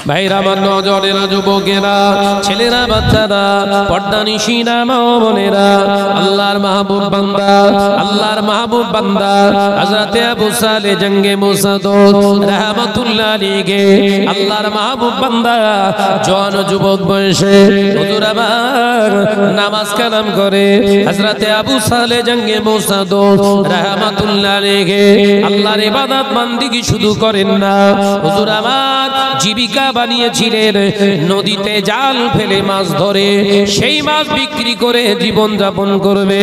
ভাইরা আমার নজরেরা যুবকেরা ছেলেরা বাচ্চারা পর্দানিশিনা মা বোনেরা আল্লাহর মাহবুব বান্দা হযরতে আবু সালে জঙ্গে মুসা দোস্ত রাহমাতুল্লাহ আলাইহি আল্লাহর মাহবুব বান্দা জওয়ান যুবক বয়সে হুজুর আমার নামাজ কালাম করে হযরতে আবু সালে জঙ্গে মুসা দোস্ত রাহমাতুল্লাহ আলাইহি আল্লাহর ইবাদত বান্দিগি শুধু করেন না, হুজুর আমার জীবিকা বানিয়েছিলেন নদীতে জাল ফেলে মাছ ধরে সেই মাছ বিক্রি করে জীবন যাপন করবে।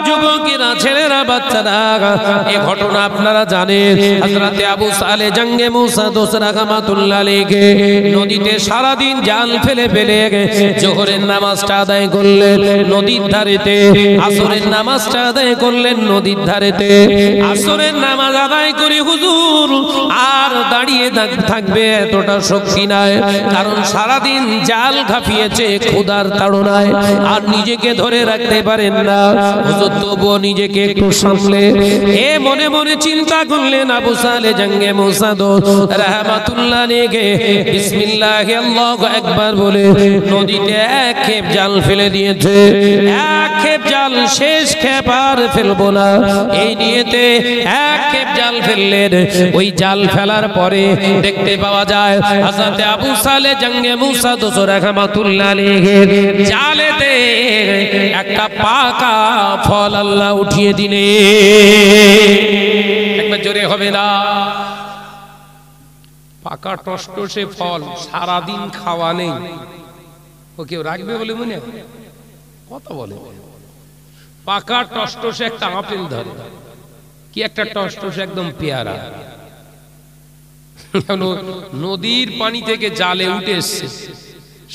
যুবকেরা ছেলেরা বাচ্চারা এই ঘটনা আপনারা জানেন। হযরতে আবু সালে জঙ্গে মুসা দোস্ত রাহমাতুল্লাহ আলাইহি নদীতে সারা দিন জাল ফেলে ফেলে জোহরের নামাজটা আদায় করলেন নদীর ধারেতে, আসরের নামাজটা আদায় করলেন নদীর ধারেতে। আসরের নামাজ আদায় করে হুজুর আর দাঁড়িয়ে থাকবে এতটা শক্তি নাই, কারণ সারা দিন জাল ঘাপিয়েছে ক্ষুধার তাড়নায় আর নিজেকে ধরে রাখতে পারেন না। হুজুর তবুও নিজেকে একটু সামলে মনে মনে চিন্তা করলেন আবু সালে জঙ্গে মুসা দোস্ত রাহমাতুল্লাহ আলাইহি বিসমিল্লাহ আল্লাহু আকবার বলে নদীতে এক খেপ জাল ফেলে দিয়েছে। এক খেপ জাল শেষ খেপ আর ফেলবো না এই নিয়েতে এক খেপ জাল ফেললেন। ওই জাল ফেলার পরে দেখতে পাওয়া যায় হযরতে আবু সালে জঙ্গে মুসা দোস্ত রাহমাতুল্লাহ আলাইহি জালেতে একটা পাকা ফল আল্লাহ উঠিয়ে দিলে। একবার জোরে হবে না? পাকা টসটসে ফল, সারা দিন খাওয়া নেই, ও কেউ রাখবে বলে মনে কথা বলে? পাকা টসটসে একটা আপেল ধরে, কি একটা টসটসে একদম পেয়ারা, নদীর পানি থেকে জালে উঠে এসছে,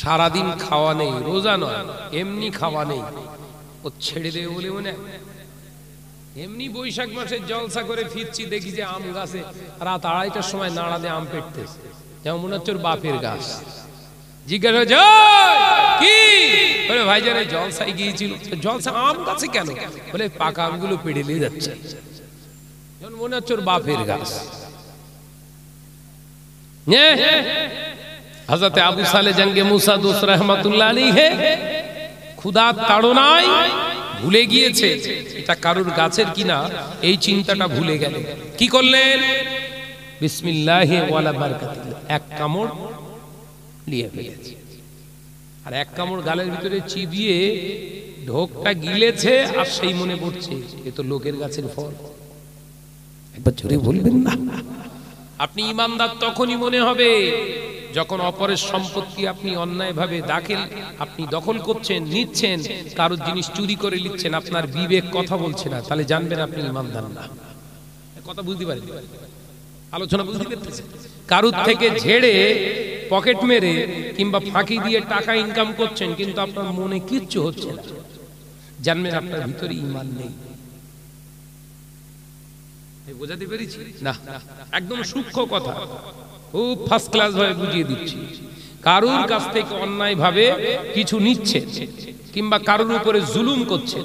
সারাদিন খাওয়া নেই, রোজা নয় এমনি খাওয়া নেই, ও ছেড়ে দেবে বলে মনে? এমনি বৈশাখ মাসে জলসা করে ফিরছি, দেখি যে আম গাছে রাত 2:30টার সময় নাড়া দিয়ে আম পেটতেছে, যেমন মনে হচ্ছে ওর বাপের গাছ। জিজ্ঞাসা হচ্ছে কি বলে ভাইজান জলসায় গিয়েছিল, জলসা আম গাছে কেন? বলে পাকা আমগুলো পেড়ে নিয়ে যাচ্ছে, যেমন মনে হচ্ছে ওর বাপের গাছ। হযরতে আবু সালে জঙ্গে মুসা দোস্ত রাহমাতুল্লাহ আলাইহি ক্ষুধার তাড়নায় ভুলে গিয়েছে এটা কারুর গাছের কিনা, এই চিন্তাটা ভুলে গেল। কি করলেন? বিসমিল্লাহি ওয়ালা বারাকাতুল্লাহ, এক কামড় নিয়ে ফেলেছে, আর এক কামড় গালের ভিতরে চিবিয়ে ঢোকটা গিলেছে, আর সেই মনে পড়ছে এ তো লোকের গাছের ফল। একবার জোরে বলবেন না? আপনি ইমানদার তখনই মনে হবে যখন অপরের সম্পত্তি আপনি অন্যায়ভাবে আপনি দখল করছেন, নিচ্ছেন, কারোর জিনিস চুরি করে নিচ্ছেন, আপনার বিবেক কথা বলছে না, তাহলে জানবেন আপনি ইমানদার না। কথা বুঝতে পারেন? আলোচনা বুঝতে পারতেছেন? কারোর থেকে ঝেড়ে পকেট মেরে কিংবা ফাঁকি দিয়ে টাকা ইনকাম করছেন, কিন্তু আপনার মনে কিচ্ছু হচ্ছে না, জানবেন আপনার ভিতরে ঈমান নেই। বোঝাতে পেরেছি না? একদম সূক্ষ্ম কথা, খুব ফার্স্ট ক্লাস ভাবে বুঝিয়ে দিচ্ছি। কারুর কাছ থেকে অন্যায় ভাবে কিছু নিচ্ছেন, কিংবা কারুর উপরে জুলুম করছেন,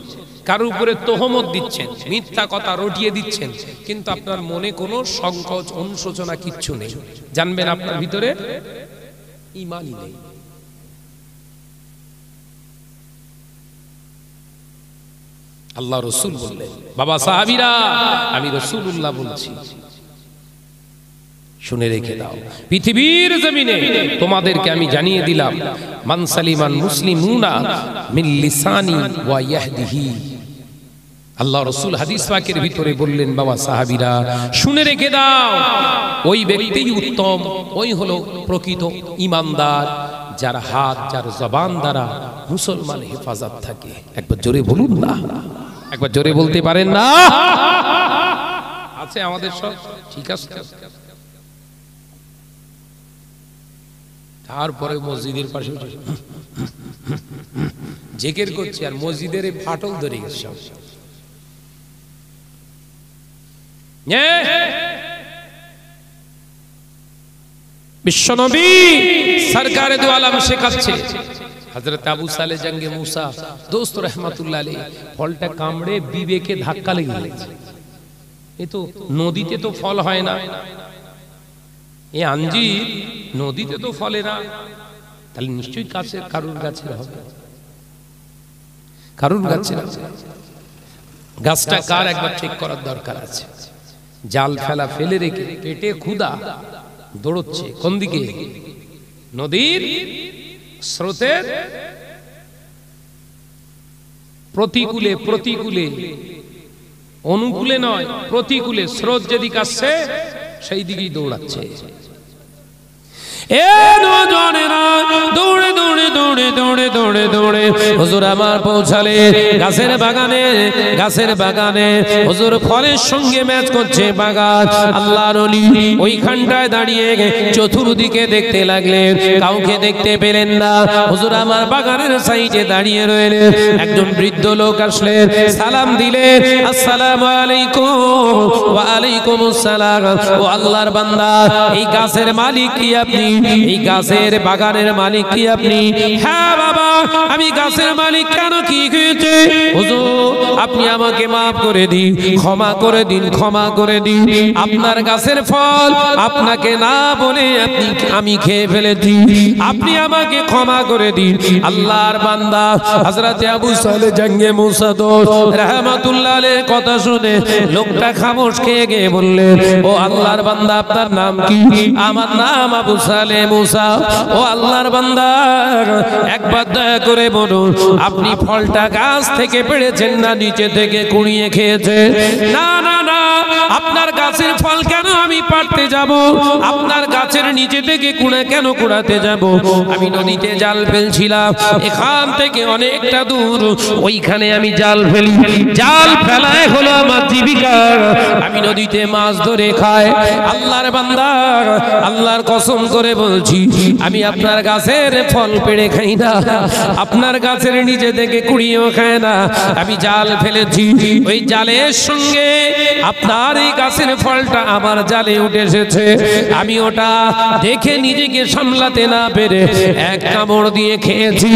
কারুর উপরে তোহমত দিচ্ছেন, মিথ্যা কথা রটিয়ে দিচ্ছেন, কিন্তু আপনার মনে কোনো সংকোচ অনুশোচনা কিচ্ছু নেই, জানবেন আপনার ভিতরে ঈমানই নেই। আল্লাহ রাসূল বললেন, বাবা সাহাবীরা আমি রাসূলুল্লাহ বলছি, শুনে রেখে দাও, পৃথিবীর জমিনে তোমাদেরকে আমি জানিয়ে দিলাম মান সালিমান মুসলিমুনা মিন লিসানি ওয়া ইয়াহদিহি। আল্লাহ রাসূল হাদিস পাকের ভিতরে বললেন, বাবা সাহাবীরা শুনে রেখে দাও, ওই ব্যক্তিই উত্তম, ওই হলো প্রকৃত ঈমানদার, যার হাত যার জবান দ্বারা মুসলমান হেফাজত থাকে। একবার জোরে বলুন না? একবার জোরে বলতে পারেন না? আছে আমাদের সব ঠিক আছে। তারপরে মসজিদের পাশে জিকির করছে, আর মসজিদের ফাটল ধরে গেছে সব। বিশ্বনবী সরকারে দু আলম শেখাচ্ছে, হযরত আবু সালে জঙ্গে মুসা দোস্ত রাহমাতুল্লাহ আলাইহি ফলটা কামড়ে বিবেকে ধাক্কা লেগে গেছে। এ তো নদীতে তো ফল হয় না, এই আঞ্জির নদীতে তো ফলে না, তাহলে নিশ্চয়ই গাছের কারুর গাছের হবে, কারুর গাছের হবে। গাছটা কার একবার ঠিক করার দরকার আছে। জাল ফেলা ফেলে রেখে পেটে ক্ষুধা দৌড়চ্ছে কোন দিকে? নদীর স্রোতের প্রতিকূলে, প্রতিকূলে, অনুকূলে নয়, প্রতিকূলে। স্রোত যেদিকে আসছে সেই দিকেই দৌড়াচ্ছে। দৌড়ে দৌড়ে দৌড়ে দৌড়ে দৌড়ে দৌড়ে হুজুর আমার পৌঁছালে গাছের বাগানে। গাছের বাগানে হুজুর ফলের সঙ্গে ম্যাচ করছে বাগান। আল্লাহর ওলি ওইখানটায় দাঁড়িয়ে চতুর্দিকে দেখতে লাগলেন, কাউকে দেখতে পেলেন না। হুজুর আমার বাগানের সাইডে দাঁড়িয়ে রইলেন। একজন বৃদ্ধ লোক আসলেন, সালাম দিলেন, আসসালামু আলাইকুম। ওয়া আলাইকুম আসসালাম। ও আল্লাহর বান্দা, এই গাছের মালিক কি আপনি? এই গাছের বাগানের মালিক কি আপনি? হ্যাঁ বাবা, আমি গাছের মালিক। কেন, কি হয়েছে? হুজুর আপনি আমাকে মাফ করে দিন, ক্ষমা করে দিন, ক্ষমা করে দিন। আপনার গাছের ফল আপনাকে না বলে আমি খেয়ে ফেলেছি, আপনি আমাকে ক্ষমা করে দিন। আল্লাহর বান্দা হযরত আবু সালে জঙ্গে মুসা দোস্ত রাহমাতুল্লাহ আলাইহির কথা শুনে লোকটা খামোশ খেয়ে গিয়ে বললেন, ও আল্লাহর বান্দা আপনার নাম কি? আমার নাম আবু সালে মুসা। ও আল্লাহর বান্দা, একবার দয়া করে বলুন, আপনি ফলটা গাছ থেকে পেড়েছেন না নিচে থেকে কুড়িয়ে খেয়েছেন? না না না, আপনার গাছের ফল কেন আমি পাড়তে যাব? আপনার গাছের নিচে থেকে কুড়ে কেন কুড়াতে যাব? আমি নদীতে জাল ফেলছিলাম, এখান থেকে অনেকটা দূর, ওইখানে আমি জাল ফেলি। জাল ফেলায় হলো আমার জীবিকা, আমি নদীতে মাছ ধরে খাই। আল্লাহর বান্দা, আল্লাহর কসম করে বলছি, আমি আপনার গাছের ফল পেড়ে খাই না, আপনার গাছের নিচে থেকে কুড়িয়েও খাই না। আমি জাল ফেলেছি, ওই জালের সঙ্গে আপনার এই গাছের ফলটা আমার জালে উঠে এসেছে। আমি ওটা দেখে নিজেকে সামলাতে না পেরে এক কামড় দিয়ে খেয়েছি।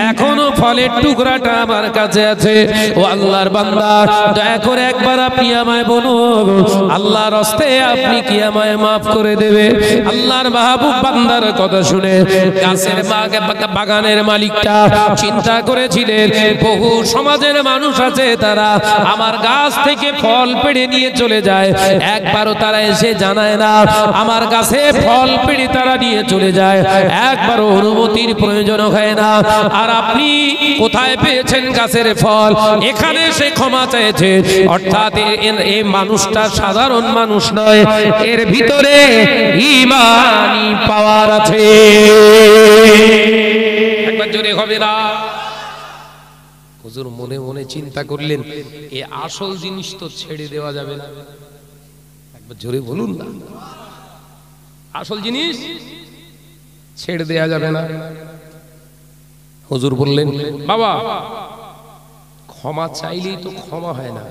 এখনো ফলের টুকরাটা আমার কাছে আছে। ও আল্লাহর বান্দা, দয়া করে একবার আপনি আমায় বলুন, আল্লাহর হস্তে আপনি কি আমায় মাফ করে দেবে? আল্লাহর মাহবুব বান্দার কথা শুনে গাছের বাগানের মালিকটা চিন্তা করেছিলেন, বহু সমাজের মানুষ আছে, তারা আমার গাছ থেকে ফল পেড়ে নিয়ে চলে যায়, একবারও তারা এসে জানায় না আমার গাছে ফল পেড়ে তারা নিয়ে চলে যায়, একবারও অনুমতির প্রয়োজন হয় না। আর আপনি কোথায় পেয়েছেন গাছের ফল? এখানে সে ক্ষমা চাইছে, অর্থাৎ এই মানুষটা সাধারণ মানুষ নয়, এর ভিতরে ঈমানি পাওয়ার আছে। একবার জোরে হবে না? হুজুর মনে মনে চিন্তা করলেন, এই আসল জিনিস তো ছেড়ে দেওয়া যাবে না। একবার জোরে বলুন না, আসল জিনিস ছেড়ে দেওয়া যাবে না। হুজুর বললেন, বাবা ক্ষমা চাইলেই তো ক্ষমা হয় না,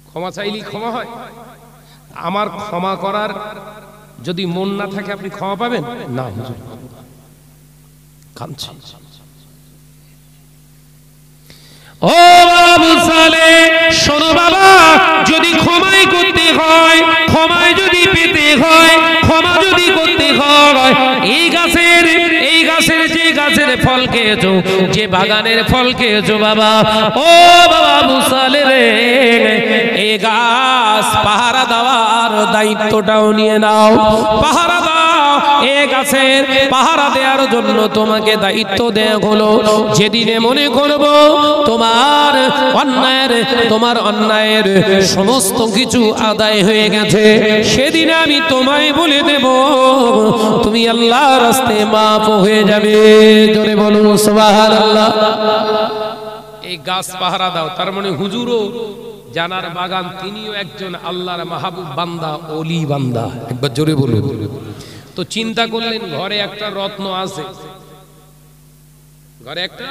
ক্ষমা চাইলেই ক্ষমা হয়? আমার ক্ষমা করার যদি মন না থাকে আপনি ক্ষমা পাবেন না? হুজুর কাঁদছে। ও আবু সালে, শোনো বাবা, যদি ক্ষমাই করতে হয়, ক্ষমায় যদি পেতে হয়, ক্ষমা যদি করতে হয়, এই গাছের যে গাছের ফল খেয়েছো, যে বাগানের ফল খেয়েছো বাবা, ও বাবা আবু সালে রে, এই গাছ পাহারা দেওয়ার দায়িত্বটাও নিয়ে নাও। পাহারা দাও, এই গাছের পাহারা দেওয়ার জন্য তোমাকে দায়িত্ব দেয়া হলো। যেদিনে মনে করব তোমার অন্যায়ের সমস্ত কিছু আদায় হয়ে গেছে, সেদিন আমি তোমায় বলে দেব, তুমি আল্লাহর রাস্তায় মাফ হয়ে যাবে। জোরে বলুন সুবহানাল্লাহ। এই গাছ পাহারা দাও, তার মানে হুজুরও জানার বাগান, তিনিও একজন আল্লাহর মাহবুব বান্দা, ওলি বান্দা। একবার জোরে বলুন। তো চিন্তা করলেন, ঘরে একটা রত্ন আছে, ঘরে একটা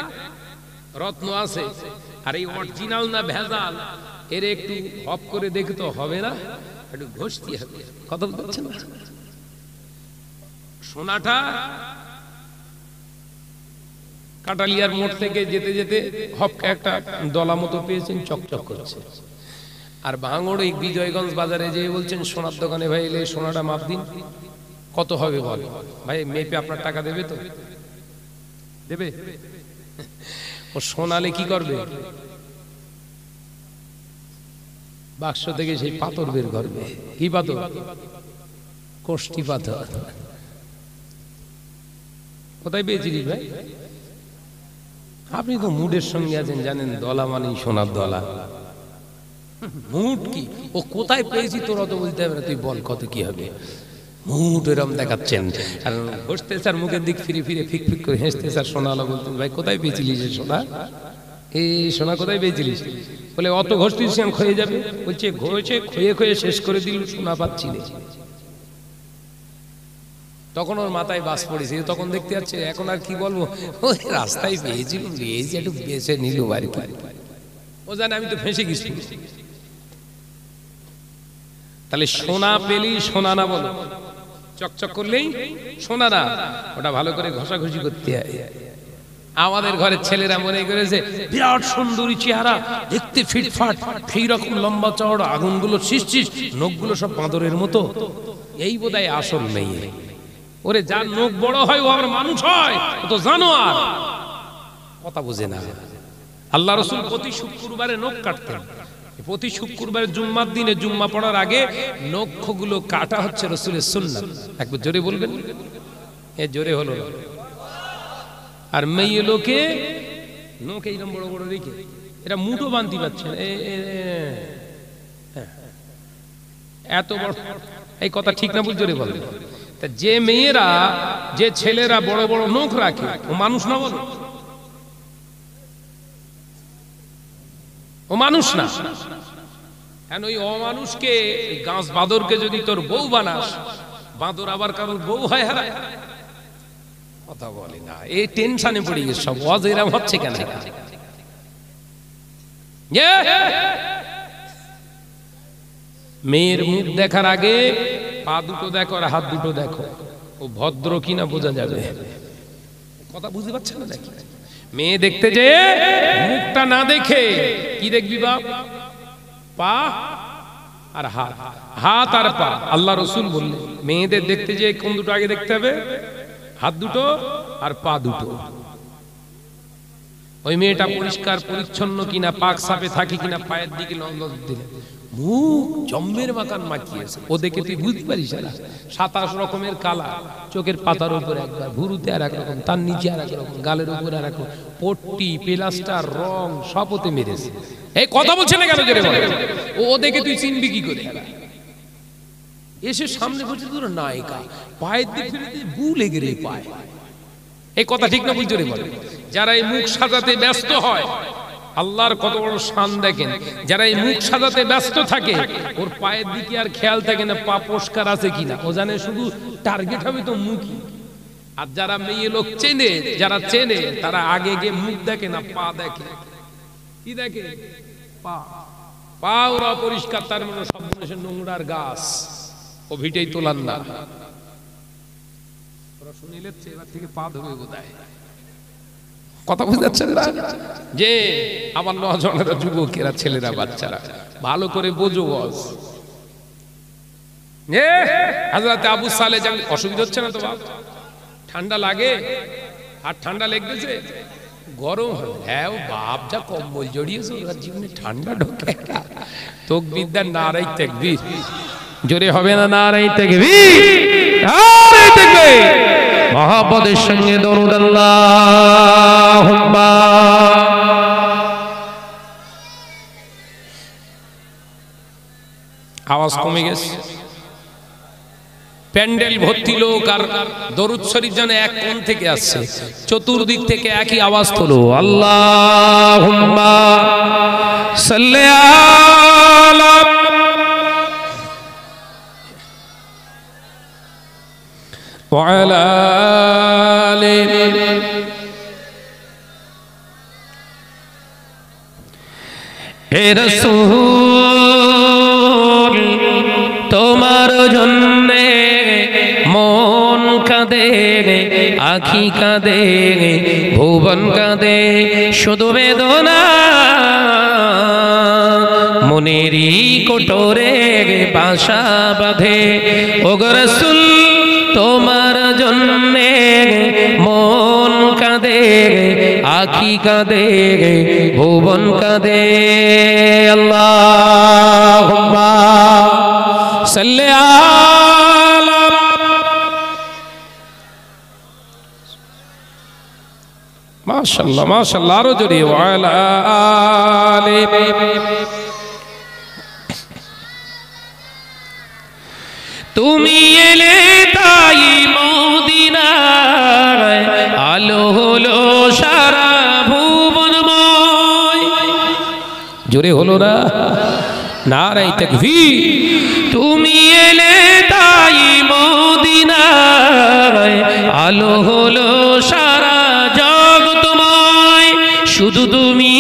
রত্ন আছে, আর এই অরিজিনাল না ভেজাল, এর একটু হপ করে দেখতে হবে না? একটু ঘষতে হবে। কথা বলছেন না? সোনাটা কাটালিয়ার মোড় থেকে যেতে যেতে হপকে একটা দলা মতো পেয়েছেন, চকচক করছে। আর ভাঙড় বিজয়গঞ্জ বাজারে যেয়ে বলছেন সোনার দোকানে ভাই এলে সোনাটা মাপ দিন, কত হবে বল ভাই, মেপে আপনার টাকা দেবে তো? দেবে? ও সোনালে কি করবে? বাক্স থেকে সেই পাথর বের করবে। কি পাথর? কোষ্টি পাথর। কোথায় পেয়েছিলি ভাই? আপনি তো মুডের সঙ্গে আছেন, জানেন দলা মানেই সোনার দলা। মুড কি? ও কোথায় পেয়েছি তোর অত বলতে হবে না, তুই বল কত কি হবে। মুড এরম দেখাচ্ছেন, আর বসতে স্যার মুখের দিক ফিরে ফিরে ফিক ফিক করে হেসতে স্যার সোনালা বলতেন ভাই কোথায় পেয়েছিলিস সোনা? এই সোনা কোথায় পেয়েছিলিস? বলে অত ঘষতিস ক্ষয়ে যাবে। বলছে ঘষে ক্ষয়ে ক্ষয়ে শেষ করে দিল, সোনা পাচ্ছি না। তখন ওর মাথায় বাস পড়েছে, তখন দেখতে যাচ্ছে এখন আর কি বলবো, ওই রাস্তায় পেয়েছিল, পেয়েছি একটু বেছে নিল আর কি। ও জানে আমি তো ফেঁসে গেছি। তাহলে সোনা পেলি সোনা না বলো, চকচক করলেই সোনা না, ওটা ভালো করে ঘষাঘষি করতে হয়। আমাদের ঘরের ছেলেরা মনে করেছে বিরাট সুন্দরী চেহারা, দেখতে ফিটফাট, সেই রকম লম্বা চওড়া, আগুনগুলো শিস, নখগুলো সব বাঁদরের মতো, এই বোধহয় আসল মেয়ে। ওরে যার নখ বড় হয় ও আবার মানুষ হয়, ও তো জানোয়ার, কথা বুঝে না। আল্লাহ রাসূল প্রতি শুক্রবারে নখ কাটতেন। প্রতি শুক্রবারে জুম্মার দিনে জুম্মা পড়ার আগে নখগুলো কাটা হচ্ছে রাসূলের সুন্নাত। একবার জোরে বলবেন, এ জোরে হলো না। আর মেয়ে লোকে নখ এইরকম বড় বড় রেখে এটা মুঠো বানতে পারছে না, এত বড়। এই কথা ঠিক না ভুল জোরে বলবেন। তা যে মেয়েরা যে ছেলেরা বড় বড় নখ রাখে ও মানুষ না বলো, ও মানুষ না। কেন ওই অমানুষকে, গাছ বাঁদরকে যদি তোর বউ বানাস, বাঁদর আবার কারোর বউ হয় হারায়, কথা বলে না। এই টেনশনে পড়ে গেছে সব, ওয়াজ এরকম হচ্ছে কেন? মেয়ের মুখ দেখার আগে পা দুটো দেখো আর হাত দুটো দেখো, ও ভদ্র কিনা বোঝা যাবে। কথা বুঝতে পারছেন না? দেখি মেয়ে দেখতে যে মুখটা না দেখে কি দেখবি বাপ? পা আর হাত, হাত আর পা। আল্লাহ রাসূল বললেন মেয়েদের দেখতে যে কোন দুটো আগে দেখতে হবে? হাত দুটো আর পা দুটো। ওই মেয়েটা পরিষ্কার পরিচ্ছন্ন কিনা, পাক সাফে থাকে কিনা, পায়ের দিকে নজর দিলে। মুখ জম্মের মাকান মাখিয়েছে, ও দেখে তুই বুঝতে পারিস না। 27 রকমের কালা, চোখের পাতার উপর একবার, ভুরুতে আর এক রকম, তার নিচে আর এক রকম, গালের উপর আর এক রকম, পট্টি প্লাস্টার রং সব ওতে মেরেছে। এই কথা বলছে না কেন জোরে বলে? ও দেখে তুই চিনবি কি করে? এসে সামনে বলছে তোর নায়িকা, পায়ের দিক ফিরে গু লেগে রে পায়। এই কথা ঠিক না ভুল জোরে বলে? যারা এই মুখ সাজাতে ব্যস্ত হয়, আল্লাহর কত বড় শান দেখেন। যারা এই মুখ সাজাতে ব্যস্ত থাকে, ওর পায়ের দিকে আর খেয়াল থাকে না পা পরিষ্কার আছে কিনা, ও জানে শুধু টার্গেট হবে তো মুখই। আর যারা মেয়ে লোক চেনে, যারা চেনে, তারা আগে গিয়ে মুখ দেখে না, পা দেখে। কি দেখে? পা। পা ওরা পরিষ্কার, তার মানে সব মানুষের নোংরার গাছ, ও ভিটেই তোলার না। ওরা শুনিলে এবার থেকে পা ধোবে বোধহয়। কথা বুঝতে পারছেন না? যে আমার নজনেরা যুবকেরা, ছেলেরা, বাচ্চারা ভালো করে বোঝো। হযরত আবু সালেহ জানলে অসুবিধা হচ্ছে না তো বাপ? ঠান্ডা লাগে? আর ঠান্ডা লেগেছে, গরম হয়। হ্যাঁ ও বাপ যা কম্বল জড়িয়েছে, ওর জীবনে ঠান্ডা ঢোকে। তাকবীর, নারায়ে তাকবীর। জোরে হবে না নারায়ে তাকবীর? নারায়ে তাকবীর। মহব্বতের সঙ্গে দরুদ আল্লাহুম্মা। আওয়াজ কমে গেছে, প্যান্ডেল ভর্তি লোক, আর দরুদ শরীফ যেন এক কোণ থেকে আসছে, চতুর্দিক থেকে একই আওয়াজ তোলো, আল্লাহুম্মা সাল্লি আলা ওয়া আলা আলি। হে রাসূল তোমার জন্যে মন কাঁদে, আখি কাঁদে, ভুবন কাঁদে, শুধু বেদনা মনেরই কোটরে বাসা বাঁধে ওগো রাসূল তোমার জন্যে মন কাঁদে আখি কাঁদে ভুবন কাঁদে আল্লাহুম্মা সাল্লি আলা মাশাআল্লাহ মাশাআল্লাহ আরো জোরে ওয়ালা আলি তুমি এলে তাই মদিনায় আলো হলো সারা ভুবনময় জোরে হলো না নারে তাকবীর তুমি এলে তাই মদিনায় আলো হলো সারা জগৎময় শুধু তুমি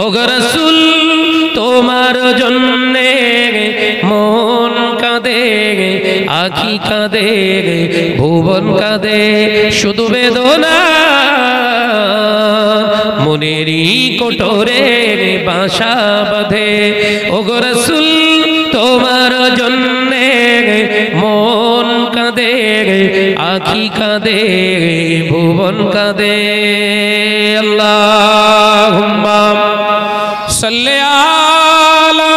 ওগো রাসূল তোমার জন্যে মন কাঁদে আখি কাঁদে ভুবন কাঁদে শুধু বেদনা মনেরই কোটরে বাসা বাঁধে ওগো রাসূল তোমার জন্যে মন কাঁদে আখি কাঁদে ভুবন কাঁদে আল্লাহুম্মা সাল্লি আলা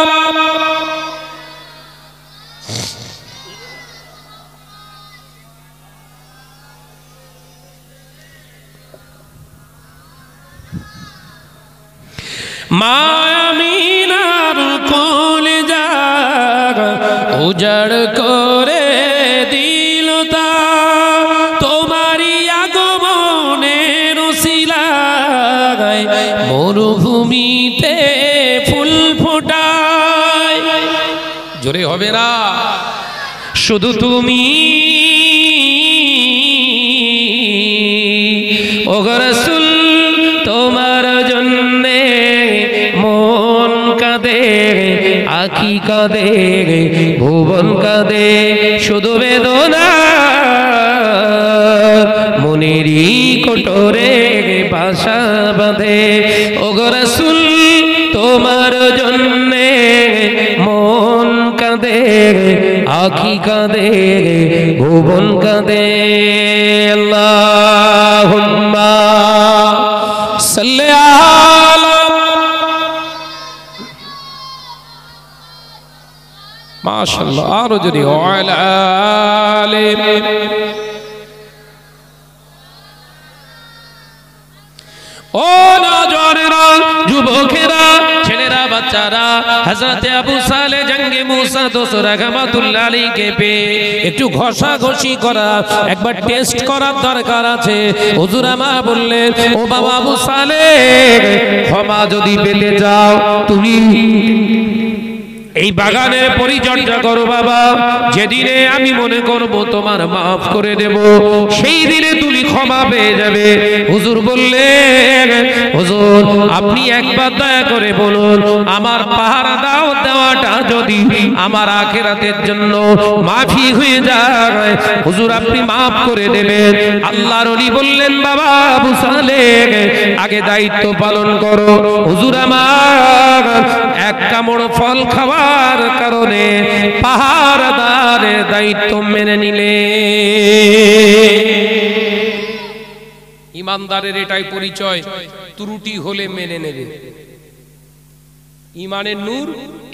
মা আমিনার কলিজা উজাড় করে দিল তা তোমারই আগমনের উসিলায় মরুভূমিতে ফুল ফোটায় জোরে হবে না শুধু তুমি ওগো রাসূল তোমার জন্যে মন কাঁদে আখি কাঁদে ভুবন কাঁদে শুধু বেদনা মনেরই কোটরে বাসা বাঁধে ওগো রাসূল তোমার জন্যে মন কাঁদে আখি কাঁদে ভুবন কাঁদে আল্লাহুম্মা সাল্লি আলা মাশাআল্লাহ আরো জোরে ওয়ালা আলি ও নজরেরা যুবকেরা ছেলেরা বাচ্চারা হযরত আবু সালে জঙ্গে মুসা দোসরা রাহমাতুল্লাহ আলাইহি পেয়ে একটু ঘষাঘষি করা একবার টেস্ট করার দরকার আছে হুজুর আমা বললেন ও বাবা আবু সালে ক্ষমা যদি পেতে যাও তুমি এই বাগানের পরিচর্যা করো বাবা যেদিনে আমি মনে করব তোমার maaf করে দেব সেই দিনে তুমি ক্ষমা পেয়ে যাবে হুজুর বললেন হুজুর আপনি একবার দয়া করে বলুন আমার পাহারা দেওয়াটা যদি আমার আখিরাতের জন্য মাফি হয়ে যায় হুজুর আপনি maaf করে দেবেন আল্লাহর ওলি বললেন বাবা আবু সালেহ আগে দায়িত্ব পালন করো হুজুর আমার এক কামড় ফল খাওয়ার কারণে পাহারাদারের দায়িত্ব মেনে নিলে ইমানদারের এটাই পরিচয় ত্রুটি হলে মেনে নেবে ইমানের নূর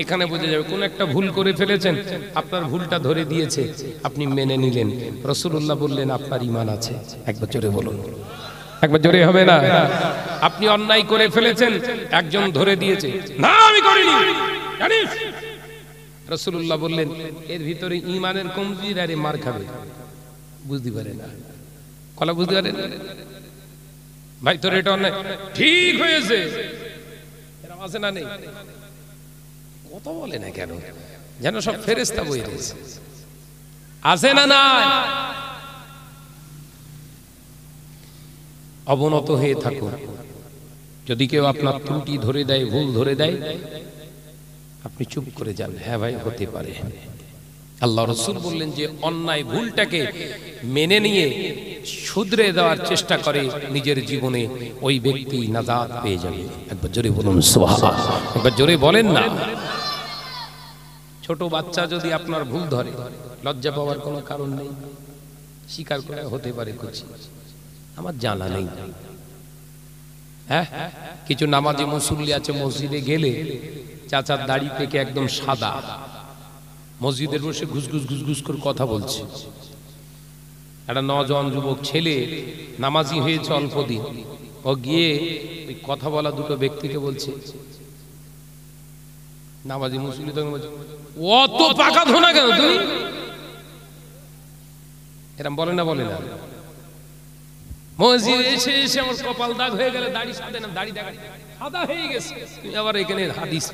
এখানে বোঝা যাবে কোন একটা ভুল করে ফেলেছেন আপনার ভুলটা ধরে দিয়েছে আপনি মেনে নিলেন রাসূলুল্লাহ বললেন আপনার ঈমান আছে একবার জোরে বলুন একবার জোরে হবে না আপনি অন্যায় করে ফেলেছেন একজন ধরে দিয়েছে না আমি করিনি জানিস রাসূলুল্লাহ বললেন এর ভিতরে ঈমানের কমতি আরে মার খাবে বুঝতে পারে না কলা বুঝতে পারে ভাই তোর এটা অন্যায় ঠিক হয়েছে এরকম আছে না নেই কথা বলে না কেন যেন সব ফেরেশতা বই রয়েছে আছে না নাই অবনত হয়ে থাকুন যদি কেউ আপনার ত্রুটি ধরে দেয় ভুল ধরে দেয় আপনি চুপ করে যান হ্যাঁ ভাই হতে পারে আল্লাহ রাসূল বললেন যে অন্যায় ভুলটাকে মেনে নিয়ে শুধরে দেওয়ার চেষ্টা করে নিজের জীবনে, ওই ব্যক্তি নাজাত পেয়ে যাবে। একবার জোরে বলুন সুবহানাল্লাহ, একবার জোরে বলেন না। ছোট বাচ্চা যদি আপনার ভুল ধরে, লজ্জা পাওয়ার কোনো কারণ নেই, স্বীকার করে হতে পারে কিছু, আমার জানা নেই। হ্যাঁ, কিছু নামাজি মুসল্লি আছে, মসজিদে গেলে চাচার দাড়ি পেকে একদম সাদা, মসজিদের বসে ঘুসঘুস ঘুসঘুস করে কথা বলছে। একটা নজওয়ান যুবক ছেলে নামাজি হয়েছে অল্প দিন, ও গিয়ে ওই কথা বলা দুটো ব্যক্তিকে বলছে, নামাজি মুসল্লি তখন বলছে, অত পাকা ধোনা কেন তুমি? এরম বলে না, বলে না। মসজিদে এসে এসে আমার কপাল দাগ হয়ে গেলে দাড়ি সাদা না, দাড়ি দেখা সাদা হয়ে গেছে, তুমি আবার এখানে হাদিস।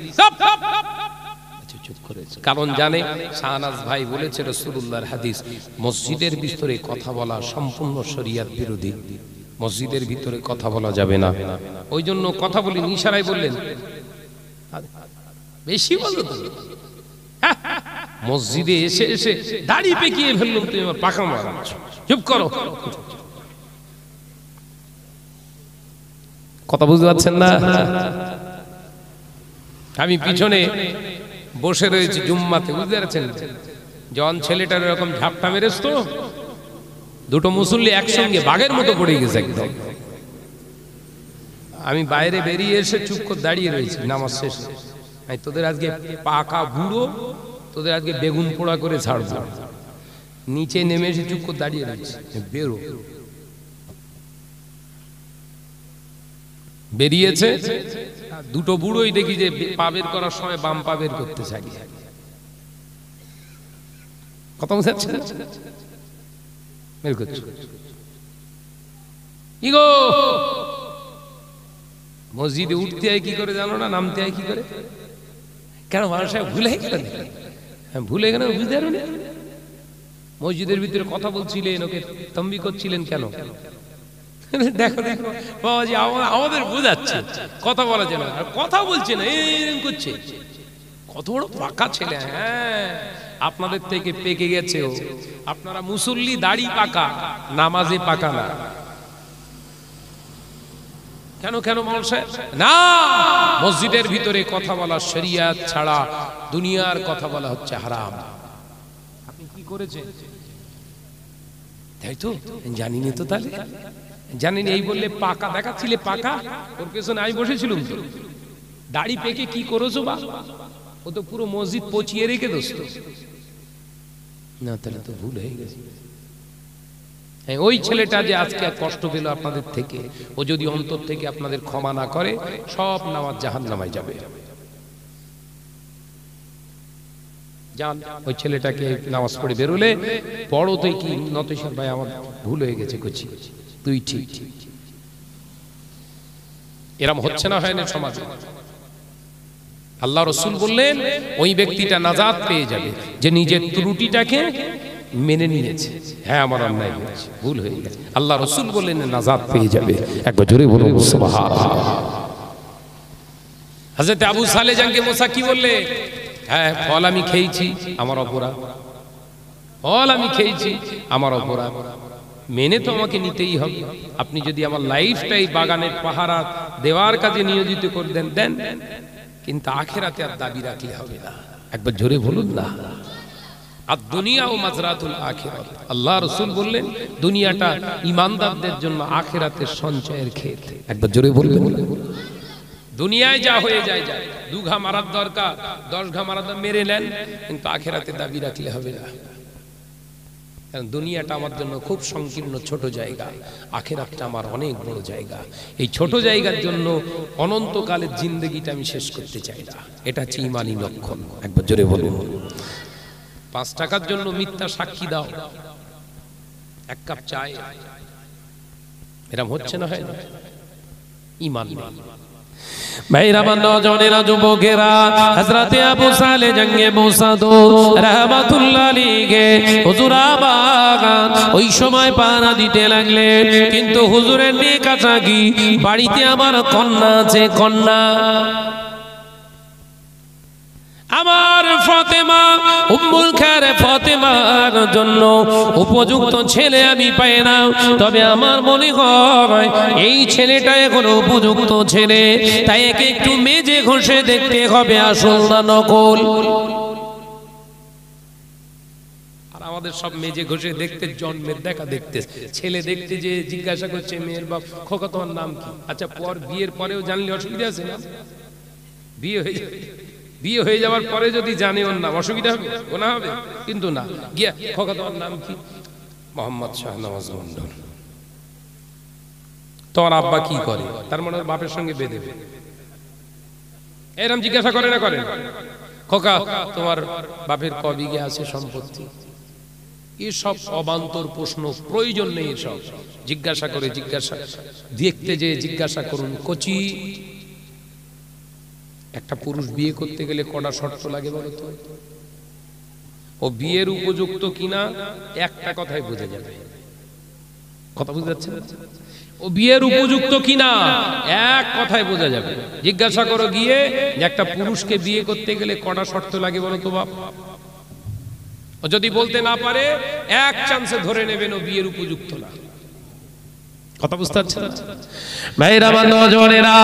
চুপ করেছে, কারণ জানে শাহনাজ ভাই বলেছে রাসূলুল্লাহর হাদিস, মসজিদের ভিতরে কথা বলা সম্পূর্ণ শরীয়ত বিরোধী, মসজিদের ভিতরে কথা বলা যাবে না। ওই জন্য কথা বলি, ইশারায় বললেন বেশি বলো তো। মসজিদে এসে এসে দাড়ি পেকিয়ে ফেললাম, তুমি আমার পাকা মারাচ্ছ, চুপ করো। কথা বুঝতে পারছেন না? আমি পিছনে বসে রয়েছি জুম্মাতে, বুঝতে পারছেন, যখন ছেলেটার এরকম ঝাপটা মেরেছ তো, দুটো মুসল্লি একসঙ্গে বাঘের মতো পড়ে গেছে একদম। আমি বাইরে বেরিয়ে এসে চুপ করে দাঁড়িয়ে রয়েছি নামাজ শেষে। তোদের আজকে পাকা বুড়ো, তোদের আজকে বেগুন পোড়া করে ছাড়বো। নিচে নেমে এসে চুপ করে দাঁড়িয়ে রয়েছি, বেরো। বেরিয়েছে, দুটো বুড়োই দেখি যে পা বের করার সময় বাম পা বের করতে চাই। কথা বুঝাচ্ছে? বের করছে। ইগো মসজিদে উঠতে হয় কি করে জানো না, নামতে হয় কি করে? কেন মানুষ ভুলে গেলেন? ভুলে গেলেন, বুঝতে পারবেন? মসজিদের ভিতরে কথা বলছিলেন, ওকে তম্বি করছিলেন কেন? দেখো দেখো বাবাজি, আমাদের বোঝাচ্ছে কথা বলা যায় না, কথা বলছে না, এরকম করছে। কত বড় পাকা ছেলে! হ্যাঁ, আপনাদের থেকে পেকে গেছে ও। আপনারা মুসল্লি দাড়ি পাকা, নামাজে পাকা না। কেন কেন মৌলানা সাহেব? না, মসজিদের ভিতরে কথা বলা শরিয়ত ছাড়া দুনিয়ার কথা বলা হচ্ছে হারাম। আপনি কি করেছেন তাই তো জানিনি তো, তাহলে জানেন এই বললে পাকা দেখাচ্ছিলে, পাকা ওর পেছনে আমি বসেছিলাম তো। দাড়ি পেকে কি করেছো বা? ও তো পুরো মসজিদ পচিয়ে রেখে দোস্ত। না, তাহলে তো ভুল হয়ে গেছে। ওই ছেলেটা যে আজকে কষ্ট পেল আপনাদের থেকে, ও যদি অন্তর থেকে আপনাদের ক্ষমা না করে, সব নামাজ জাহান্নামায় যাবে। জান, ওই ছেলেটাকে নামাজ পড়ে বেরোলে বড় তুই কি নতেশ্বর ভাই, আমার ভুল হয়ে গেছে, করছি তুই ঠিক। এরম হচ্ছে না, হয় না সমাজে? আল্লাহ রাসূল বললেন ওই ব্যক্তিটা নাজাত পেয়ে যাবে যে নিজের ত্রুটিটাকে মেনে নিয়েছে। হ্যাঁ, আমার অন্যায় হয়েছে, ভুল হয়ে গেছে, আল্লাহ রাসূল বললেন নাজাত পেয়ে যাবে। একবার জোরে বলুন সুবহানাল্লাহ। হযরত আবু সালে জাঙ্গে মুসা কি বললে? হ্যাঁ, ফল আমি খেয়েছি, আমার অপরাধ, ফল আমি খেয়েছি, আমার অপরাধ, মেনে তো আমাকে নিতেই হবে। আপনি যদি আমার লাইফটাই বাগানের পাহারা দেওয়ার কাজে নিয়োজিত করে দেন দেন, কিন্তু আখিরাতে আর দাবি রাখলে হবে না। একবার জোরে বলুন না। আর দুনিয়া ও মাজরাতুল আখিরাত, আল্লাহ রাসূল বললেন দুনিয়াটা ঈমানদারদের জন্য আখিরাতের সঞ্চয়ের ক্ষেত। একবার জোরে বলবেন। দুনিয়ায় যা হয়ে যায় যায়, 2 ঘা মারার দরকার, 10 ঘা মারার দরকার, মেরে নেন, কিন্তু আখিরাতে দাবি রাখলে হবে না। কারণ দুনিয়াটা আমার জন্য খুব সংকীর্ণ ছোট জায়গা, আখিরাতটা আমার অনেক বড় জায়গা। এই ছোট জায়গার জন্য অনন্তকালের জিন্দেগিটা আমি শেষ করতে চাই না। এটা হচ্ছে ঈমানি লক্ষণ। একবার জোরে বলুন। 5 টাকার জন্য মিথ্যা সাক্ষী দাও, 1 কাপ চায়, এরকম হচ্ছে না, হয় না? ঈমান নেই। ভাইরা নওজওয়ানেরা, যুবকেরা, হযরতে আবু সালে জঙ্গে মুসা রাহমাতুল্লাহ আলাইহি হুজুর আবাগান ওই সময় পানা দিতে লাগলেন, কিন্তু হুজুরের নেকাটা কি, বাড়িতে আমার কন্যা আছে, কন্যা আমার ফাতেমা উম্মুল খায়ের ফাতেমার জন্য উপযুক্ত ছেলে আমি পাই না, তবে আমার মনে হয় এই ছেলেটা এখন উপযুক্ত ছেলে, তাই একে একটু মেজে ঘষে দেখতে হবে আসল না নকল। আর আমাদের সব মেজে ঘষে দেখতে জন্মের দেখা দেখতে, ছেলে দেখতে যে জিজ্ঞাসা করছে মেয়ের বাপ, খোকা তোমার নাম কি? আচ্ছা পর বিয়ের পরেও জানলে অসুবিধা আছে না? বিয়ে হয়ে যাওয়ার পরে যদি জানে ওর নাম, অসুবিধা হবে? গোনা হবে? কিন্তু না, গিয়া খোকা তোমার নাম কি? মোহাম্মদ শাহনওয়াজ মন্ডল। তোর আব্বা কি করে? তার মানে ওর বাপের সঙ্গে বেঁধে এরম জিজ্ঞাসা করে না? করে খোকা তোমার বাপের ক বিঘে আছে সম্পত্তি? এসব অবান্তর প্রশ্ন, প্রয়োজন নেই এসব জিজ্ঞাসা করে। জিজ্ঞাসা দেখতে যে জিজ্ঞাসা করুন। কচি একটা পুরুষ বিয়ে করতে গেলে কটা শর্ত লাগে বলতো? ও বিয়ের উপযুক্ত কিনা একটা কথাই বোঝা যাবে। কথা বুঝতে পারছেন? ও বিয়ের উপযুক্ত কিনা এক কথায় বোঝা যাবে। জিজ্ঞাসা করো গিয়ে যে একটা পুরুষকে বিয়ে করতে গেলে কটা শর্ত লাগে বলতো বাপ? ও যদি বলতে না পারে এক চান্সে ধরে নেবেন ও বিয়ের উপযুক্ত না। কথা বুঝতে পারছেন? ভাইরা, নওজওয়ানেরা,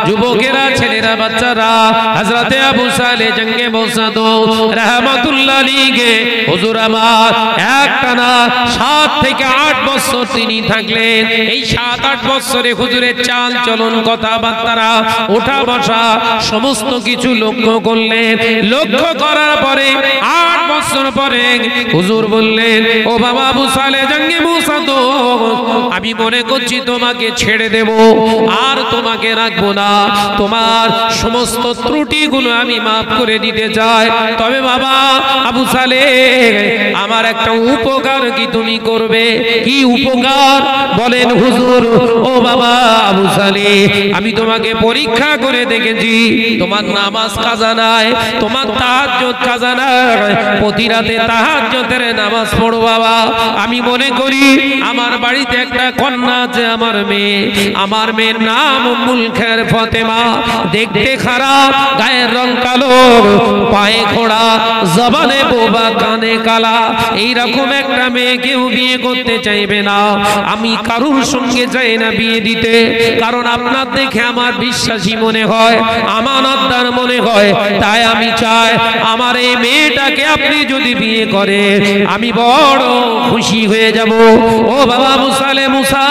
যুবকেরা, ছেলেরা, বাচ্চারা, হযরতে আবু সালেহ জঙ্গে মৌসাদ রাহমাতুল্লাহ আলাইহি হুজুর আমার একটানা 7 থেকে 8 বছর তিনি থাকলেন। এই 7-8 বছরে হুজুরের চাল চলন, কথাবার্তা, ওঠা বসা সমস্ত কিছু লক্ষ্য করলেন। লক্ষ্য করার পরে 8 বছর পরে হুজুর বললেন, ও বাবা আবু সালেহ জঙ্গে মৌসাদ, আমি মনে করছি তোমাকে ছেড়ে দেব, আর তোমাকে রাখবো না। তোমার সমস্ত ত্রুটিগুলো আমি মাফ করে দিতে চাই। তবে বাবা আবু সালেহ, আমার একটা উপকার কি তুমি করবে? কি উপকার বলেন হুজুর? ও বাবা আবু সালেহ, আমি তোমাকে পরীক্ষা করে দেখেছি, তোমার নামাজ কাজা নাই, তোমার তাহাজ্জুদ কাজা নাই, প্রতি রাতে তাহাজ্জুদের নামাজ পড়ো বাবা। আমি মনে করি আমার বাড়িতে একটা কন্যা আছে, আমার মেয়ে, আমার মেয়ের নাম উম্মুল খায়ের ফাতেমা, দেখতে খারাপ, গায়ের রং কালো, পায়ে খোড়া, জবানে বোবা, কানে কালা, এইরকম একটা মেয়ে কেউ বিয়ে করতে চাইবে না। আমি কারুর সঙ্গে চাই না বিয়ে দিতে, কারণ আপনার দেখে আমার বিশ্বাসী মনে হয়, আমানতদার মনে হয়, তাই আমি চাই আমার এই মেয়েটাকে আপনি যদি বিয়ে করেন আমি বড় খুশি হয়ে যাব। ও বাবা মুসালে মুসা,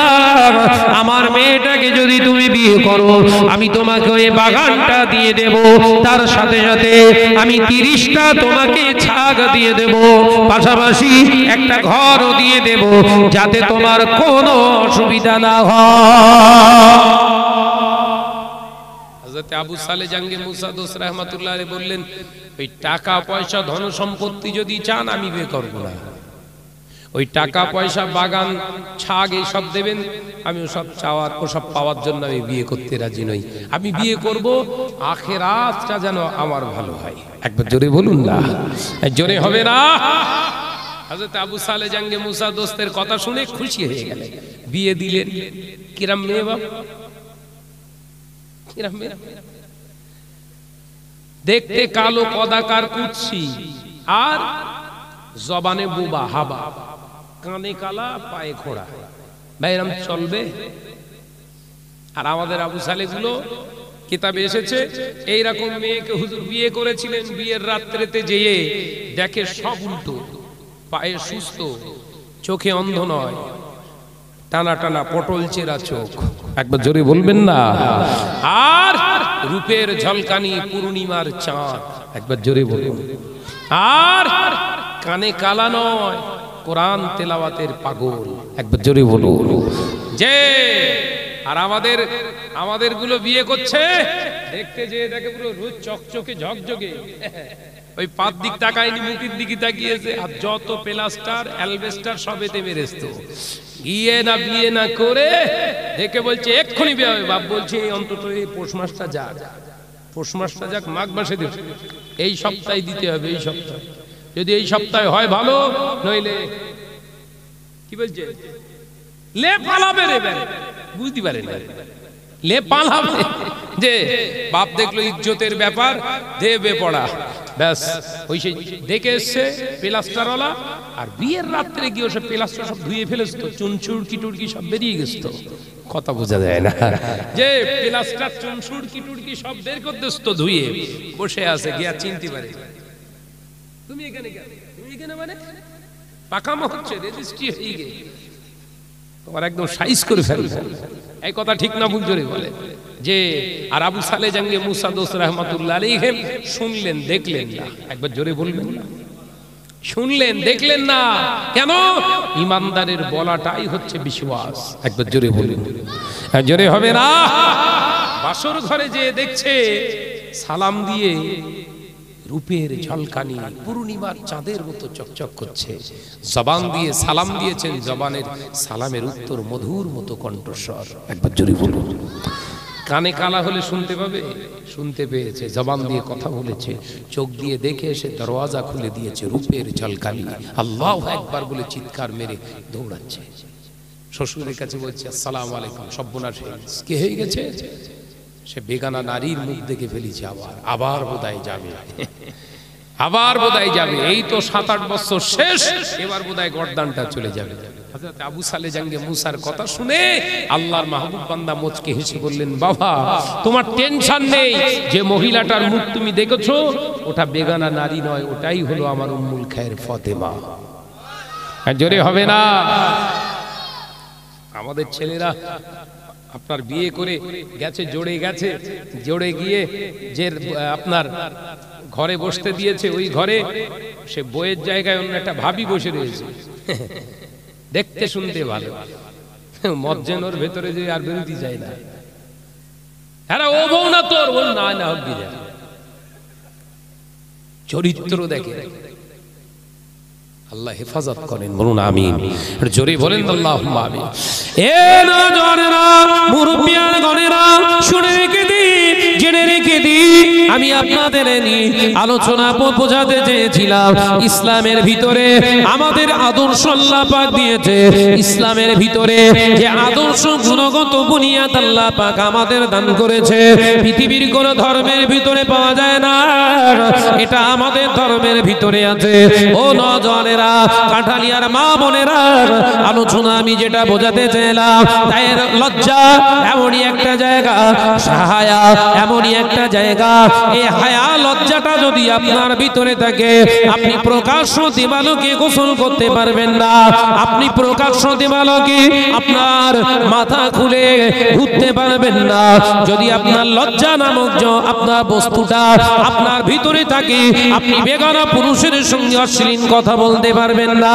আমার মেয়েটাকে যদি তুমি বিয়ে করো আমি তোমাকে ওই বাগানটা দিয়ে দেব, তার সাথে সাথে আমি 30টা তোমাকে ছাগ দিয়ে দেব, পাশাপাশি একটা ঘরও দিয়ে দেব, যাতে তোমার কোনো অসুবিধা না হয়। হযরত আবু সালেহ জঙ্গে মৌসাদ রাহমাতুল্লাহ আলাইহি বললেন, ওই টাকা পয়সা ধন সম্পত্তি যদি চান আমি বিয়ে করব না। ওই টাকা পয়সা, বাগান, ছাগ এইসব দেবেন, আমি ওসব চাওয়ার, ওসব পাওয়ার জন্য আমি বিয়ে করতে রাজি নই। আমি বিয়ে করব আখিরাতটা যেন আমার ভালো হয়। একবার জোরে বলুন না, জোরে হবে না? হযরত আবু সালেহ জঙ্গে মৌসাদ দোস্তের কথা শুনে খুশি হয়ে গেলেন, বিয়ে দিলেন। কিরাম মেয়ে বাপ, কিরাম মেয়ে, দেখতে কালো, কদাকার, কুৎসি, আর জবানে বুবা, হাবা, কানে কালা, পায়ে খোড়া। ভাই এরকম চলবে? আর আমাদের আবু সালেহ গুলো কিতাবে এসেছে এইরকম মেয়েকে হুজুর বিয়ে করেছিলেন, বিয়ের রাত্রেতে যেয়ে দেখে সব উল্টো, পায়ে সুস্থ, চোখে অন্ধ নয়, টানা টানা পটল চেরা চোখ। একবার জোরে বলবেন না? আর রূপের ঝলকানি পূর্ণিমার চাঁদ। একবার জোরে বলুন। আর কানে কালা নয়, কোরআন তেলাওয়াতের পাগল। একবার জোরে বলুন। যে আর আমাদের গুলো বিয়ে করছে, দেখতে যে দেখে পুরো রোজ চকচকে ঝকঝকে, ওই পাত দিক তাকায়নি, মুখের দিকে তাকিয়েছে, আর যত প্লাস্টার অ্যালবেস্টার সবেতে মেরেছে। গিয়ে না বিয়ে না করে দেখে বলছে এক্ষুনি বিয়ে হবে। বাপ বলছে অন্তত এই পৌষ মাসটা যাক, পৌষ মাসটা যাক, মাঘ মাসে দেব, এই সপ্তাহে দিতে হবে। এই সপ্তাহে যদি এই সপ্তাহে হয় ভালো, নইলে কি বলছে লে পালাবে রে, বুঝতে পারে না, লে পালাবে। যে বাপ দেখলো ইজ্জতের ব্যাপার, দেবে পড়া, ব্যাস ওই সে দেখে এসছে প্লাস্টারওয়ালা, আর বিয়ের রাত্রে গিয়ে সে প্লাস্টার সব ধুয়ে ফেলেছে তো, চুন চুড়কি টুড়কি সব বেরিয়ে গেছে তো, কথা বোঝা যায় না যে প্লাস্টার চুন চুড়কি টুড়কি সব বের করতেছ তো ধুয়ে বসে আছে, গিয়া চিনতে পারে তুমি এখানে কেন, তুমি এখানে মানে পাকামো হচ্ছে রেজিস্ট্রি হয়ে গে তোমার একদম সাইজ করে ফেলবে। এই কথা ঠিক না ভুল জোরে বলে যে, আর আবু সালেহ জাঙ্গে মুসা দোস রাহমাতুল্লাহ আলাইহিম শুনলেন দেখলেন না, একবার জোরে বলবেন না, শুনলেন দেখলেন না কেন? ইমানদারের বলাটাই হচ্ছে বিশ্বাস, একবার জোরে বলুন, জোরে হবে না। বাসর ঘরে যে দেখছে সালাম দিয়ে রূপের ঝলকানি পূর্ণিমার চাঁদের মতো চকচক করছে, জবান দিয়ে সালাম দিয়েছেন, জবানের সালামের উত্তর মধুর মতো কণ্ঠস্বর, একবার জোরে বলুন। কানে কালা হলে শুনতে পাবে, শুনতে পেয়েছে, জবান দিয়ে কথা বলেছে, চোখ দিয়ে দেখে এসে দরওয়াজা খুলে দিয়েছে, রূপের ঝলকানি, আল্লাহু আকবার বলে চিৎকার মেরে দৌড়াচ্ছে। শ্বশুরের কাছে বলছে আসসালামু আলাইকুম, সর্বনাশ কে হয়ে গেছে, সে বেগানা নারীর মুখ দেখে ফেলেছে, আবার বোধহয় যাবে, আবার বোধহয় যাবে, এই তো 7-8 বছর শেষ, এবার বোধহয় গর্দানটা চলে যাবে। হযরত আবু সালেহ জাঙ্গে মুসার কথা শুনে আল্লাহর মাহবুব বান্দা মুচকে হেসে বললেন, বাবা তোমার টেনশন নেই, যে মহিলাটার মুখ তুমি দেখেছো ওটা বেগানা নারী নয়, ওটাই হলো আমার উম্মুল খায়ের ফাতেমা। জোরে হবে না? আমাদের ছেলেরা আপনার বিয়ে করে গেছে, জোড়ে গিয়ে যে আপনার ঘরে বসতে দিয়েছে, ওই ঘরে সে বইয়ের জায়গায় অন্য একটা ভাবি বসে রয়েছে, দেখতে শুনতে ভালো, মজ্জেনোর ভেতরে যে আর বেরোতে যায় না, হ্যাঁ ও বউ না তোর, বল না না হোক বিরা, চরিত্র দেখে। আল্লাহ হেফাজত করেন, বলুন আমিন, জোরে বলেন আল্লাহুম্মা আমিন। এ নজরেরা মুরব্বিয়ান গণেরা শুনে রেখে দিন, জেনে রেখে দিন, আমি আপনাদের নিয়ে আলোচনা বোঝাতে চেয়েছিলাম ইসলামের ভিতরে আমাদের আদর্শ আল্লাহ পাক দিয়েছে, ইসলামের ভিতরে যে আদর্শ গুণগত বুনিয়াদ আল্লাহ পাক আমাদের দান করেছে, পৃথিবীর কোন ধর্মের ভিতরে পাওয়া যায় না, এটা আমাদের ধর্মের ভিতরে আছে। ও নজরেরা, কাঠালিয়ার মা বোনেরা, আলোচনা আমি যেটা বোঝাতে চাইলাম, তাই লজ্জা এমনই একটা জায়গা, হায়া এমনই একটা জায়গা, এই হায়া লজ্জাটা যদি আপনার ভিতরে থাকে, আপনি প্রকাশ্য দিবালোকে গোসল করতে পারবেন না, আপনি প্রকাশ্য দিবালোকে আপনার মাথা খুলে ঘুরতে পারবেন না, যদি আপনার লজ্জা নামক আপনার বস্তুটা আপনার ভিতরে থাকে, আপনি বেগানা পুরুষের সঙ্গে অশ্লীল কথা বলতে পারবেন না।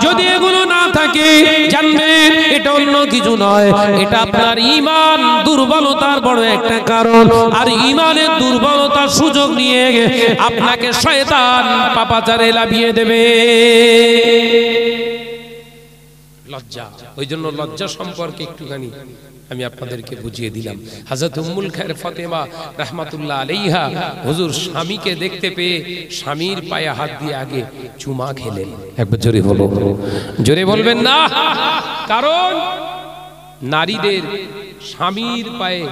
যদি এগুলো না থাকে, জানবেন এটা অন্য কিছু নয়, এটা আপনার ঈমান দুর্বলতার বড় একটা কারণ, আর ঈমানের দুর্বলতার সুযোগ নিয়ে আপনাকে শয়তান পাপাচারে লাভিয়ে দেবে। লজ্জা, ওই জন্য লজ্জা সম্পর্কে একটুখানি আমি আপনাদেরকে বুঝিয়ে দিলাম। হযরত উম্মুল খায়ের ফাতেমা রাহমাতুল্লাহ আলাইহা হুজুর স্বামীকে দেখতে পেয়ে স্বামীর পায়ে হাত দিয়ে আগে চুমা খেলেন, একবার জোরে বলো, জোরে বলবেন না, কারণ নারীদের স্বামীর পায়ে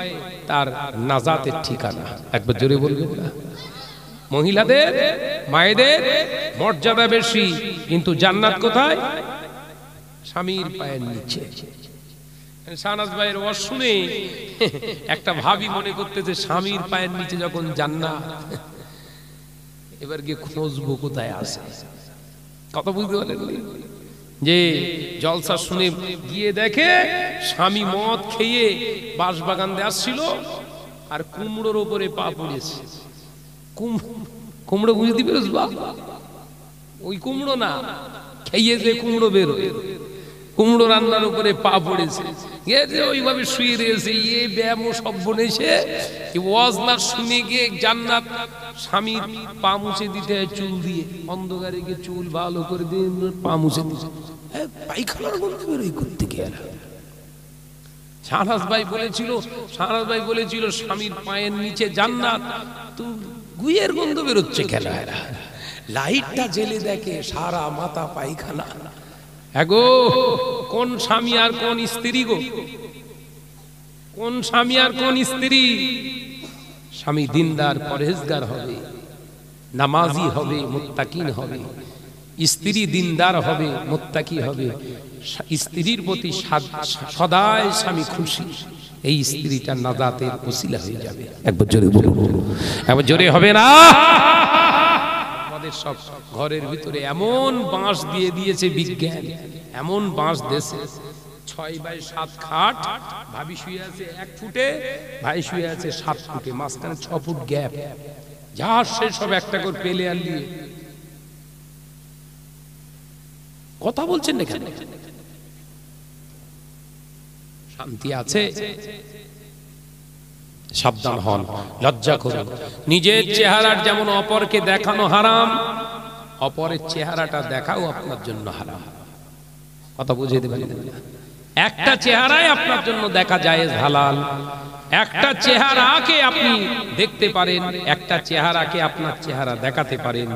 তার নাজাতের ঠিকানা, একবার জোরে বলবেন না। মহিলাদের মায়েদের মর্যাদা বেশি, কিন্তু জান্নাত কোথায়? স্বামীর পায়ের নিচে। শাহনাজ ভাইয়ের ওয়াজ শুনে একটা ভাবি মনে করতেছে স্বামীর পায়ের নিচে যখন জান্নাত, এবার গিয়ে খুঁজবো কোথায় আছে, কথা বুঝতে পারলেন? যে জলসা শুনে গিয়ে দেখে স্বামী মদ খেয়ে বাঁশবাগান দিয়ে আসছিল, আর কুমড়োর উপরে পা পড়েছে। কুমড়ো বুঝতে পেরেছ? ওই কুমড়ো না, খেয়ে যে কুমড়ো বেরোয়, কুমড়ো রান্নার উপরে পা পড়েছে, ওইভাবে শুয়ে রয়েছে। ইয়ে ব্যায়াম সব বনেছে, ওয়াজ না শুনে গিয়ে জান্নাত স্বামীর পা মুছে দিতে হয় চুল দিয়ে, অন্ধকারে গিয়ে চুল ভালো করে দিয়ে পা মুছে দিচ্ছে, পায়খানার গন্ধ বেরোয় করতে গিয়ে। শাহনাজ ভাই বলেছিল স্বামীর পায়ের নিচে জান্নাত, তো গুয়ের গন্ধ বেরোচ্ছে কেন? লাইটটা জেলে দেখে সারা মাথা পায়খানা। এগো কোন স্বামী আর কোন স্ত্রী গো, কোন স্বামী আর কোন স্ত্রী? স্বামী দিনদার পরহেজগার হবে, নামাজি হবে, মুত্তাকিন হবে, স্ত্রী দিনদার হবে, মুত্তাকি হবে, স্ত্রীর প্রতি সদাই স্বামী খুশি, এই স্ত্রীটা নাজাতের ওসিলা হয়ে যাবে। একবার জোরে বলুন, একবার জোরে হবে না? আমাদের সব ঘরের ভিতরে এমন বাঁশ দিয়ে দিয়েছে বিজ্ঞান, এমন বাঁশ দেশে 6x7 খাট, ভাবি শুয়ে আছে 1 ফুটে, ভাই শুয়ে আছে 7 ফুটে, মাঝখানে 6 ফুট গ্যাপ, যা শেষ সব একটা করে পেলে আর নিয়ে কথা বলছেন না কেন? শান্তি আছে? সাবধান হন, লজ্জা করুন। নিজের চেহারার যেমন অপরকে দেখানো হারাম, অপরের চেহারাটা দেখাও আপনার জন্য হারাম। কথা বুঝিয়ে দেবেন? একটা চেহারাই আপনার জন্য দেখা জায়েজ, হালাল। একটা চেহারাকে আপনি দেখতে পারেন, একটা চেহারাকে আপনার চেহারা দেখাতে পারেন,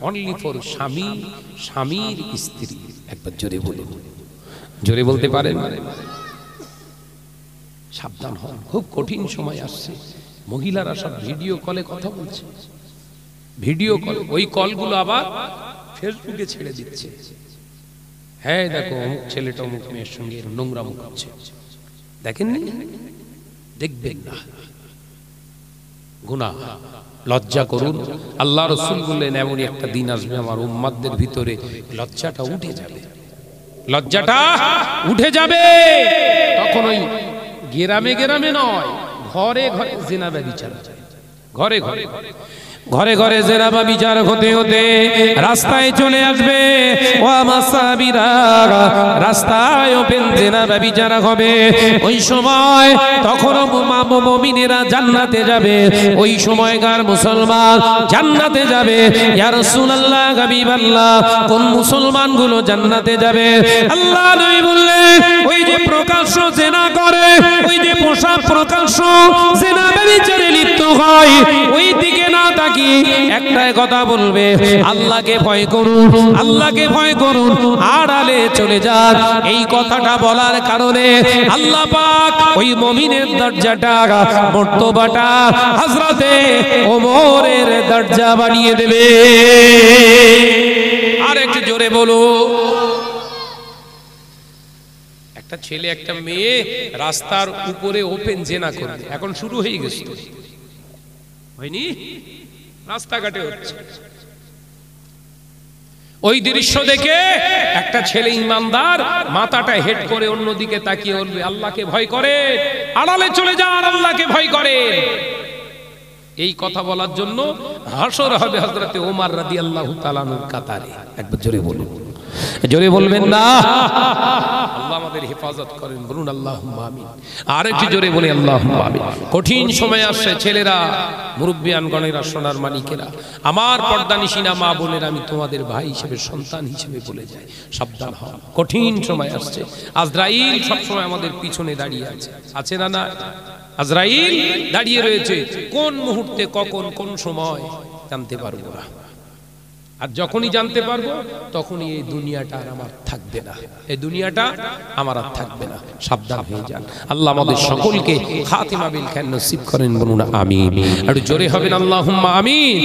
অনলি ফর স্বামী, স্বামীর স্ত্রী। একবার জোরে বলুন, জোরে বলতে পারেন? সাবধান হন, খুব কঠিন সময় আসছে। মহিলারা সব ভিডিও কলে কথা বলছে, ভিডিও কল, ওই কলগুলো আবার ফেসবুকে ছেড়ে দিচ্ছে। হ্যাঁ দেখো অমুক ছেলেটা অমুক মেয়ের সঙ্গে নোংরামো করছে, দেখেননি? দেখবেন না, গুনাহ। লজ্জা করুন। আল্লাহ রাসূল বললেন এমনই একটা দিন আসবে আমার উম্মতদের ভিতরে লজ্জাটা উঠে যাবে, লজ্জাটা উঠে যাবে। তখন ওই গ্রামে গ্রামে নয়, ঘরে ঘরে জিনা ব্যভিচার, ঘরে ঘরে ঘরে ঘরে জেনা ব্যভিচার হতে হতে রাস্তায় চলে আসবে। ও আমার সাহাবীরা, রাস্তায় ওপেন জেনা ব্যভিচার হবে। ওই সময় তখন মুমিনেরা জান্নাতে যাবে, ওই সময়কার মুসলমান জান্নাতে যাবে। ইয়া রাসূলুল্লাহ, হাবিবাল্লাহ, কোন মুসলমানগুলো জান্নাতে যাবে? আল্লাহ নবী বললেন ওই যে প্রকাশ্য জেনা করে, ওই যে পোশাক প্রকাশ্য জেনা ব্যভিচারে লিপ্ত হয়, ওই দিকে না তাকিয়ে একটাই কথা বলবে, আল্লাহকে ভয় করুন, আল্লাহকে ভয় করুন, আড়ালে চলে যান। এই কথাটা বলার কারণে আল্লাহ পাক ওই মুমিনের দরজাটা, মর্তবাটা হযরতে ওমরের দরজা বানিয়ে দেবে। আর একটু জোরে বলো। একটা ছেলে একটা মেয়ে রাস্তার উপরে ওপেন জেনা করবে, এখন শুরু হয়ে গেছে, হয়নি? রাস্তাঘাটে হচ্ছে। ওই দৃশ্য দেখে একটা ছেলে ইমানদার মাথাটা হেড করে অন্যদিকে তাকিয়ে বলবে, আল্লাহকে ভয় করে, আড়ালে চলে যান, আল্লাহকে ভয় করে। এই কথা বলার জন্য হাসর হবে হযরতে ওমর রাদিয়াল্লাহু তাআলা আনহুর কাতারে। একবার জোরে বলুন, জোরে বলবেন না? আল্লাহ আমাদের হেফাজত করেন, বলুন আল্লাহুম্মা আমিন। আর একটু জোরে বলি আল্লাহুম্মা আমিন। কঠিন সময় আসছে, ছেলেরা, মুরব্বিয়ানগণেরা, সোনার মানিকেরা, আমার পর্দানিশিনা মা বোনেরা, আমি তোমাদের ভাই হিসেবে, সন্তান হিসেবে বলে যাই, সাবধান হও। কঠিন সময় আসছে। আজরাইল সবসময় আমাদের পিছনে দাঁড়িয়ে আছে, আছে না? না, আজরাইল দাঁড়িয়ে রয়েছে। কোন মুহূর্তে, কখন, কোন সময় জানতে পারবো না। আর যখনই জানতে পারবো তখনই এই দুনিয়াটা আর আমার থাকবে না, এই দুনিয়াটা আমার আর থাকবে না। সাবধান হয়ে যান। আল্লাহ আমাদের সকলকে খাতিমা বিল খায়র নসিব করেন, বলুন আমিন। আর জোরে হবেন আল্লাহুম্মা আমিন।